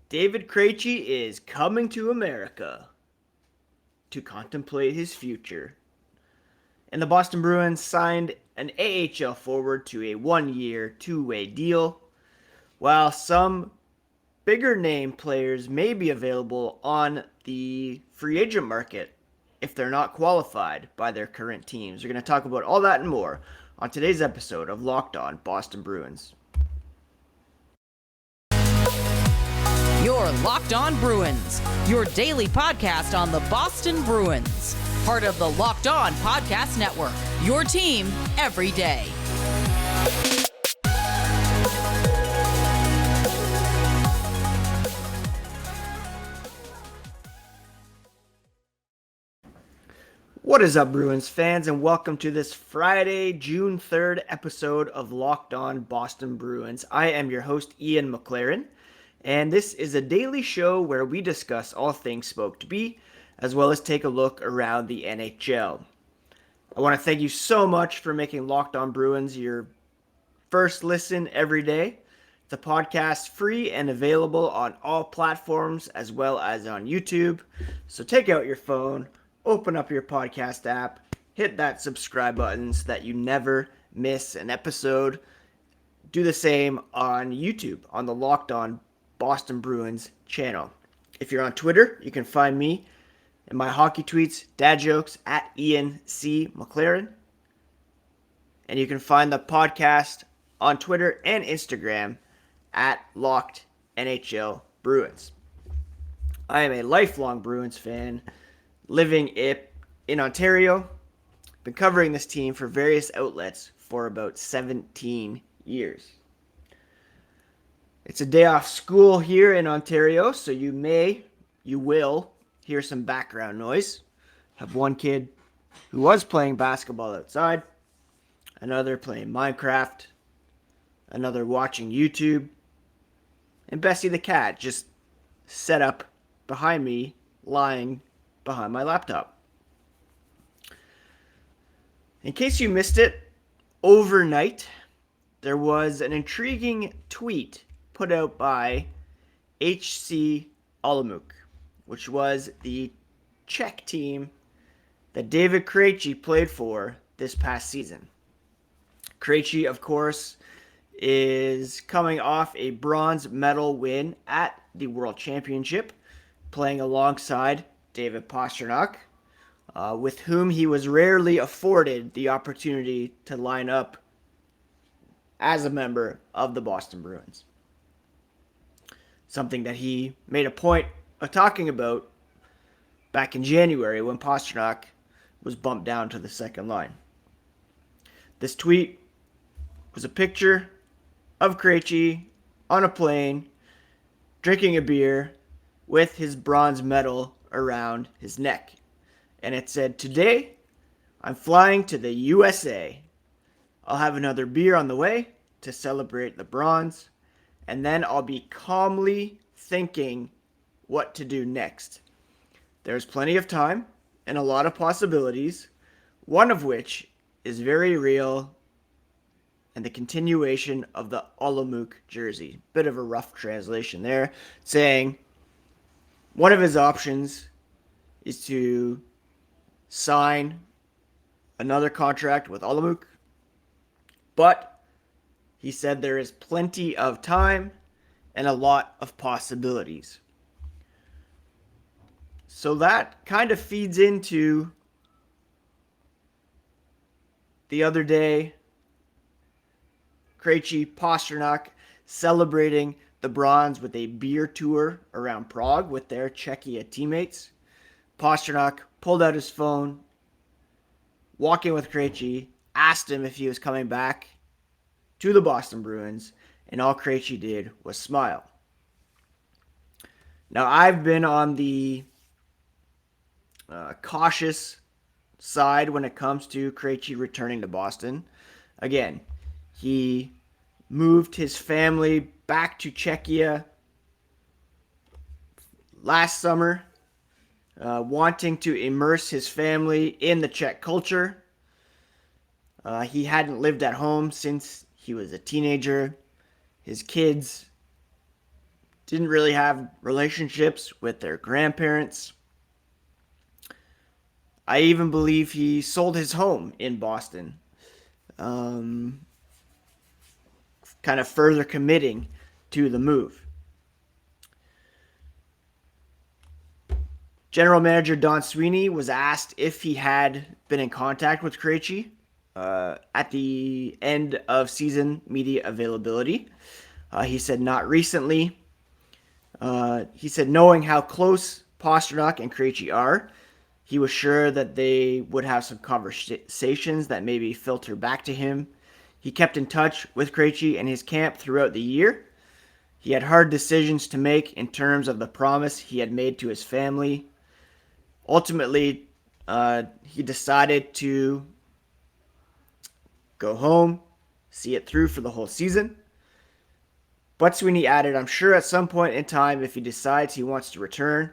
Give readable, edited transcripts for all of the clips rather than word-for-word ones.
David Krejci is coming to America to contemplate his future. And the Boston Bruins signed an AHL forward to a 1-year, two-way deal, while some bigger name players may be available on the free agent market if they're not qualified by their current teams. We're going to talk about all that and more on today's episode of Locked On Boston Bruins. You're Locked On Bruins, your daily podcast on the Boston Bruins. Part of the Locked On Podcast Network, your team every day. What is up, Bruins fans, and welcome to this Friday, June 3rd episode of Locked On Boston Bruins. I am your host, Ian McLaren, and this is a daily show where we discuss all things Spoke to Be, as well as take a look around the NHL. I want to thank you so much for making Locked On Bruins your first listen every day. The podcast free and available on all platforms as well as on YouTube. So take out your phone, open up your podcast app, hit that subscribe button so that you never miss an episode. Do the same on YouTube on the Locked On Boston Bruins channel. If you're on Twitter, you can find me in my hockey tweets, dad jokes, at Ian C. McLaren. And you can find the podcast on Twitter and Instagram at Locked NHL Bruins. I am a lifelong Bruins fan living in Ontario. Been covering this team for various outlets for about 17 years. It's a day off school here in Ontario, so you will hear some background noise. Have one kid who was playing basketball outside, another playing Minecraft, another watching YouTube, and Bessie the cat just set up behind me, lying behind my laptop. In case you missed it, overnight, there was an intriguing tweet put out by HC Olomouc, which was the Czech team that David Krejci played for this past season. Krejci, of course, is coming off a bronze medal win at the World Championship, playing alongside David Pastrnak, with whom he was rarely afforded the opportunity to line up as a member of the Boston Bruins. Something that he made a point of talking about back in January when Pastrnak was bumped down to the second line. This tweet was a picture of Krejci on a plane, drinking a beer with his bronze medal around his neck. And it said, "Today, I'm flying to the USA. I'll have another beer on the way to celebrate the bronze, and then I'll be calmly thinking what to do next. There's plenty of time and a lot of possibilities, one of which is very real, and the continuation of the Olomouc jersey." Bit of a rough translation there, saying one of his options is to sign another contract with Olomouc, but he said there is plenty of time and a lot of possibilities. So that kind of feeds into the other day, Krejci, Pastrnak celebrating the bronze with a beer tour around Prague with their Czechia teammates. Pastrnak pulled out his phone, walking with Krejci, asked him if he was coming back to the Boston Bruins, and all Krejci did was smile. Now, I've been on the cautious side when it comes to Krejci returning to Boston. Again, he moved his family back to Czechia last summer, wanting to immerse his family in the Czech culture. He hadn't lived at home since he was a teenager. His kids didn't really have relationships with their grandparents. I even believe he sold his home in Boston, kind of further committing to the move. General Manager Don Sweeney was asked if he had been in contact with Krejci at the end of season media availability. He said not recently. He said knowing how close Pastrnak and Krejci are, he was sure that they would have some conversations that maybe filter back to him. He kept in touch with Krejci and his camp throughout the year. He had hard decisions to make in terms of the promise he had made to his family. Ultimately, he decided to go home, see it through for the whole season. But Sweeney added, I'm sure at some point in time, if he decides he wants to return,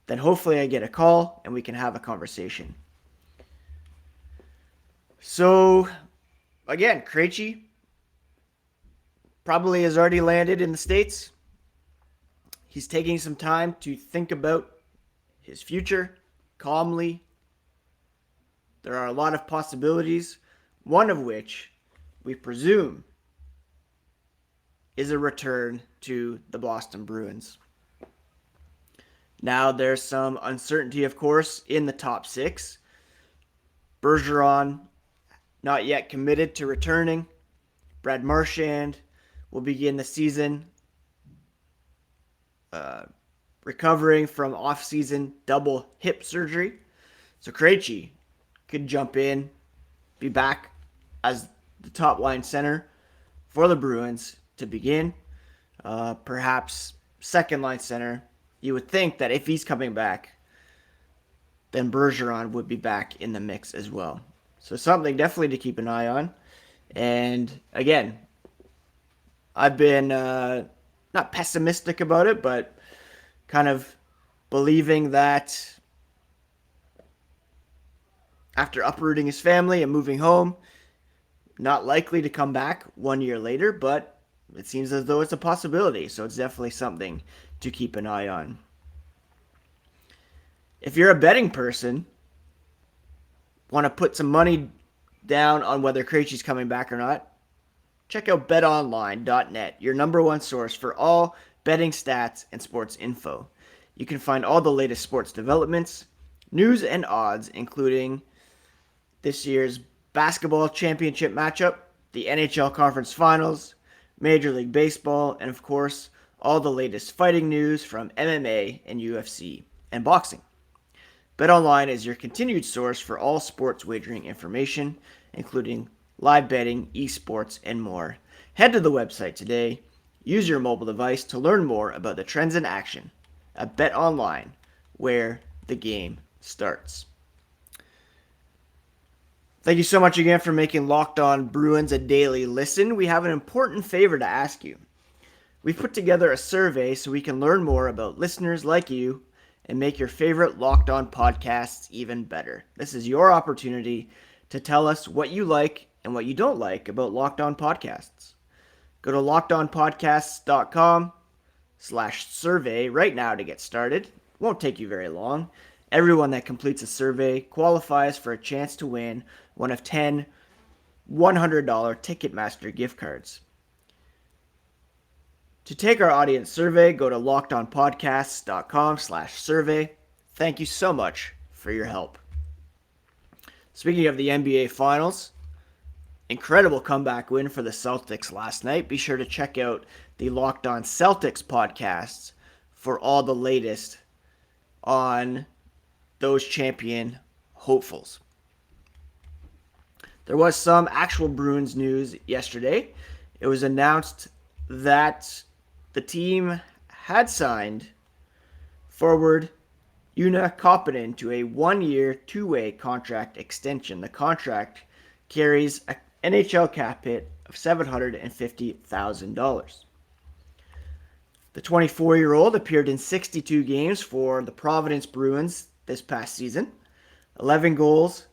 then hopefully I get a call and we can have a conversation. So, again, Krejci probably has already landed in the States. He's taking some time to think about his future calmly. There are a lot of possibilities, one of which we presume is a return to the Boston Bruins. Now, there's some uncertainty, of course, in the top six. Bergeron, not yet committed to returning. Brad Marchand will begin the season recovering from off-season double hip surgery. So Krejci could jump in, be back as the top-line center for the Bruins to begin. Perhaps second-line center. You would think that if he's coming back, then Bergeron would be back in the mix as well. So something definitely to keep an eye on. And again, I've been not pessimistic about it, but kind of believing that after uprooting his family and moving home, not likely to come back 1 year later, but it seems as though it's a possibility. So it's definitely something to keep an eye on. If you're a betting person, want to put some money down on whether Krejci's coming back or not, check out betonline.net, your number one source for all betting stats and sports info. You can find all the latest sports developments, news, and odds, including this year's basketball championship matchup, the NHL Conference Finals, Major League Baseball, and of course, all the latest fighting news from MMA and UFC and boxing. BetOnline is your continued source for all sports wagering information, including live betting, esports, and more. Head to the website today. Use your mobile device to learn more about the trends in action at BetOnline, where the game starts. Thank you so much again for making Locked On Bruins a daily listen. We have an important favor to ask you. We've put together a survey so we can learn more about listeners like you and make your favorite Locked On podcasts even better. This is your opportunity to tell us what you like and what you don't like about Locked On podcasts. Go to lockedonpodcasts.com/survey right now to get started. It won't take you very long. Everyone that completes a survey qualifies for a chance to win one of 10 $100 Ticketmaster gift cards. To take our audience survey, go to lockedonpodcasts.com/survey. Thank you so much for your help. Speaking of the NBA Finals, incredible comeback win for the Celtics last night. Be sure to check out the Locked On Celtics podcasts for all the latest on those champion hopefuls. There was some actual Bruins news yesterday. It was announced that the team had signed forward Joona Koppanen to a 1-year, 2-way contract extension. The contract carries an NHL cap hit of $750,000. The 24-year-old appeared in 62 games for the Providence Bruins this past season. 11 goals,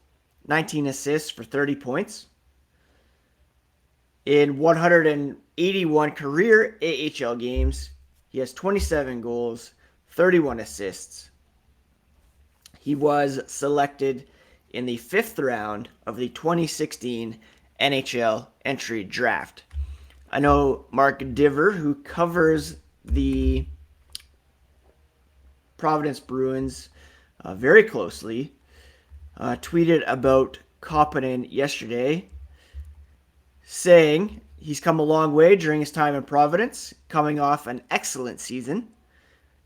19 assists for 30 points. In 181 career AHL games, He has 27 goals, 31 assists. He was selected in the 5th round of the 2016 NHL entry draft. I know Mark Diver, who covers the Providence Bruins very closely, tweeted about Koppanen yesterday, saying he's come a long way during his time in Providence, coming off an excellent season,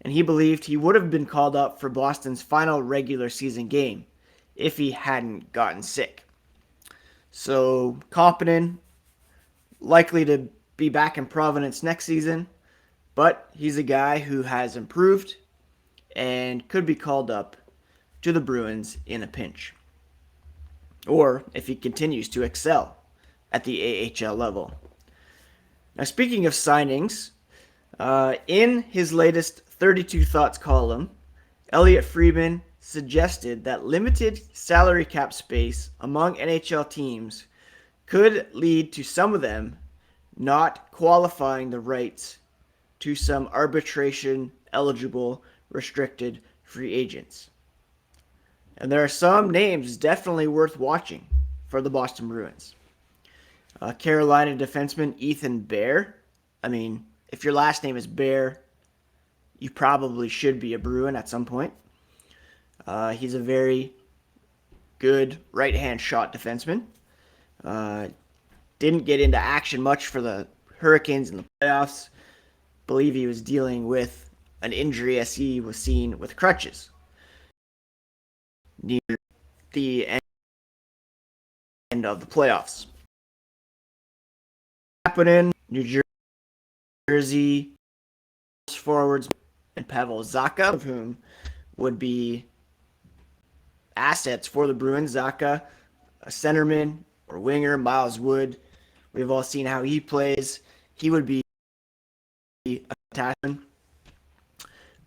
and he believed he would have been called up for Boston's final regular season game if he hadn't gotten sick. So Koppanen likely to be back in Providence next season, but he's a guy who has improved and could be called up to the Bruins in a pinch, or if he continues to excel at the AHL level. Now, speaking of signings, in his latest 32 Thoughts column, Elliot Friedman suggested that limited salary cap space among NHL teams could lead to some of them not qualifying the rights to some arbitration-eligible restricted free agents. And there are some names definitely worth watching for the Boston Bruins. Carolina defenseman Ethan Bear. I mean, if your last name is Bear, you probably should be a Bruin at some point. He's a very good right-hand shot defenseman. Didn't get into action much for the Hurricanes in the playoffs. Believe he was dealing with an injury as he was seen with crutches near the end of the playoffs. Happening, New Jersey forwards and Pavel Zacha, of whom would be assets for the Bruins. Zacha, a centerman or winger. Miles Wood, we've all seen how he plays. He would be a attachment.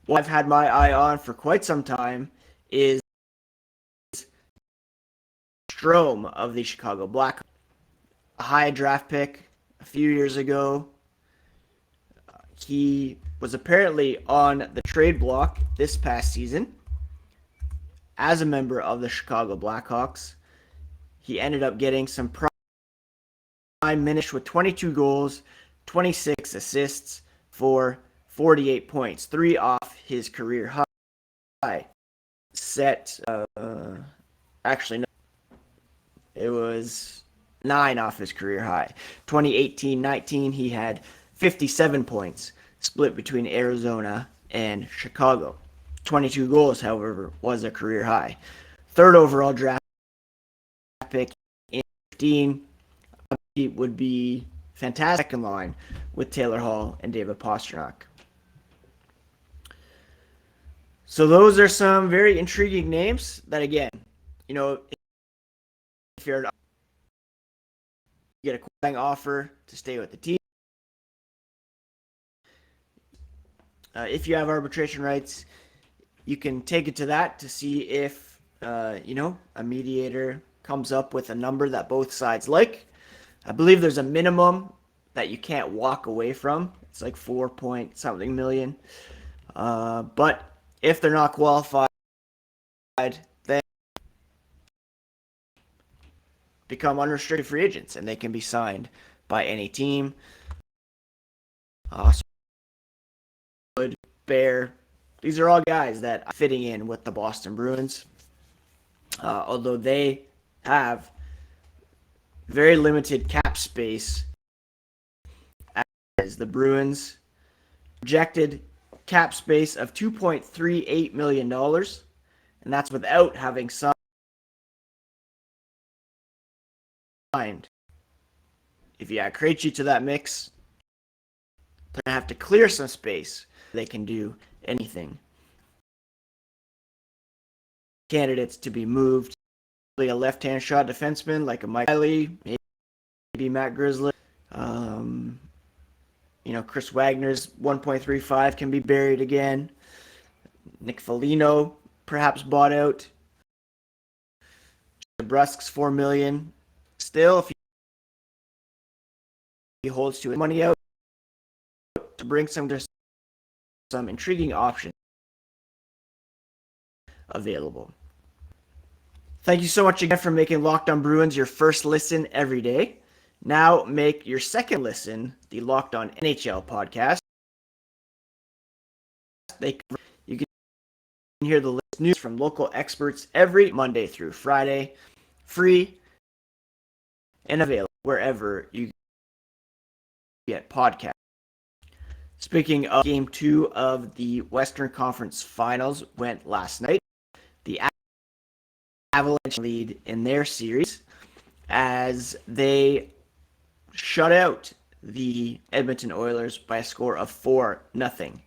What I've had my eye on for quite some time is Strome of the Chicago Blackhawks. A high draft pick a few years ago. He was apparently on the trade block this past season as a member of the Chicago Blackhawks. He ended up getting some prime minutes with 22 goals, 26 assists for 48 points, 3 off his career high. Actually, no, it was 9 off his career high. 2018-19, he had 57 points, split between Arizona and Chicago. 22 goals, however, was a career high. 3rd overall draft pick in 15. He would be fantastic in line with Taylor Hall and David Pastrnak. So those are some very intriguing names that, again, you know, if you get a qualifying offer to stay with the team. If you have arbitration rights, you can take it to that to see if, a mediator comes up with a number that both sides like. I believe there's a minimum that you can't walk away from. It's like 4-point-something million. But if they're not qualified, then become unrestricted free agents, and they can be signed by any team. Bear. These are all guys that are fitting in with the Boston Bruins. Although they have very limited cap space, as the Bruins projected cap space of $2.38 million, and that's without having signed. If you add Krejci to that mix, they're going to have to clear some space. They can do anything. Candidates to be moved, a left-hand shot defenseman like a Mike Riley, maybe Matt Grizzly. Chris Wagner's 1.35 can be buried again. Nick Foligno perhaps bought out. Brusk's $4 million. Still, if he holds to it, money out to bring some some intriguing options available. Thank you so much again for making Locked On Bruins your first listen every day. Now make your second listen the Locked On NHL podcast. You can hear the latest news from local experts every Monday through Friday, free and available wherever you get podcasts. Speaking of, Game 2 of the Western Conference Finals went last night. The Avalanche lead in their series as they shut out the Edmonton Oilers by a score of 4-0.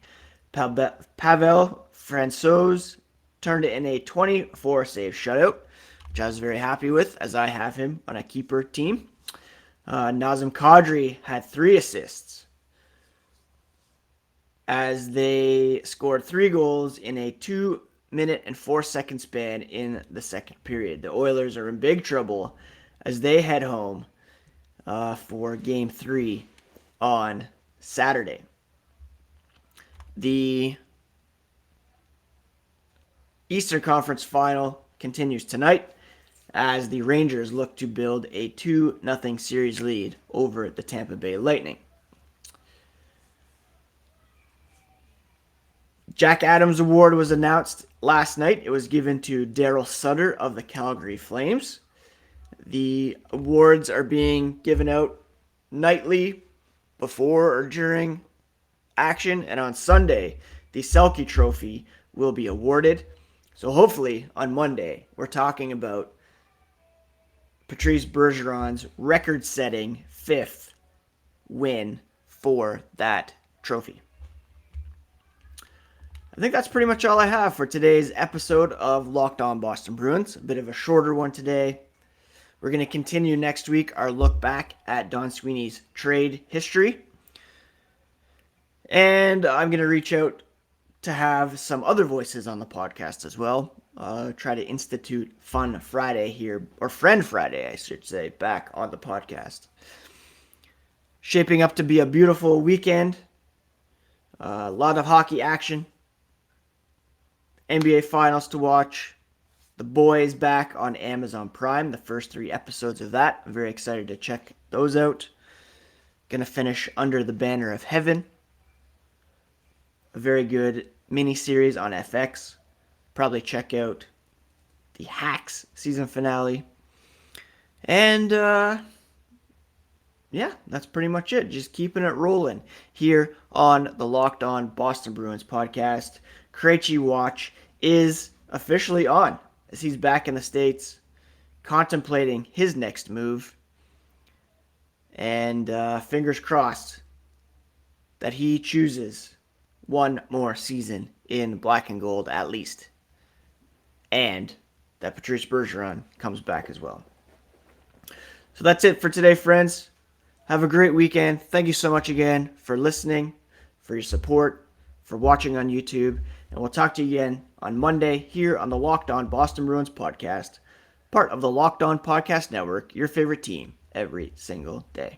Pavel Francouz turned it in a 24-save shutout, which I was very happy with, as I have him on a keeper team. Nazem Kadri had 3 assists as they scored 3 goals in a 2-minute and 4-second span in the second period. The Oilers are in big trouble as they head home for Game 3 on Saturday. The Eastern Conference Final continues tonight as the Rangers look to build a 2-0 series lead over the Tampa Bay Lightning. Jack Adams Award was announced last night. It was given to Daryl Sutter of the Calgary Flames. The awards are being given out nightly before or during action, and on Sunday, the Selke Trophy will be awarded. So hopefully on Monday, we're talking about Patrice Bergeron's record-setting 5th win for that trophy. I think that's pretty much all I have for today's episode of Locked On Boston Bruins. A bit of a shorter one today. We're going to continue next week our look back at Don Sweeney's trade history. And I'm going to reach out to have some other voices on the podcast as well. Try to institute Fun Friday here, or Friend Friday, I should say, back on the podcast. Shaping up to be a beautiful weekend. A lot of hockey action. NBA Finals to watch. The Boys back on Amazon Prime. The first 3 episodes of that. I'm very excited to check those out. Gonna finish Under the Banner of Heaven. A very good miniseries on FX. Probably check out the Hacks season finale. And, yeah, that's pretty much it. Just keeping it rolling here on the Locked On Boston Bruins podcast. Krejci Watch is officially on as he's back in the States contemplating his next move. And fingers crossed that he chooses one more season in black and gold at least. And that Patrice Bergeron comes back as well. So that's it for today, friends. Have a great weekend. Thank you so much again for listening, for your support, for watching on YouTube. And we'll talk to you again on Monday here on the Locked On Boston Bruins podcast, part of the Locked On Podcast Network, your favorite team every single day.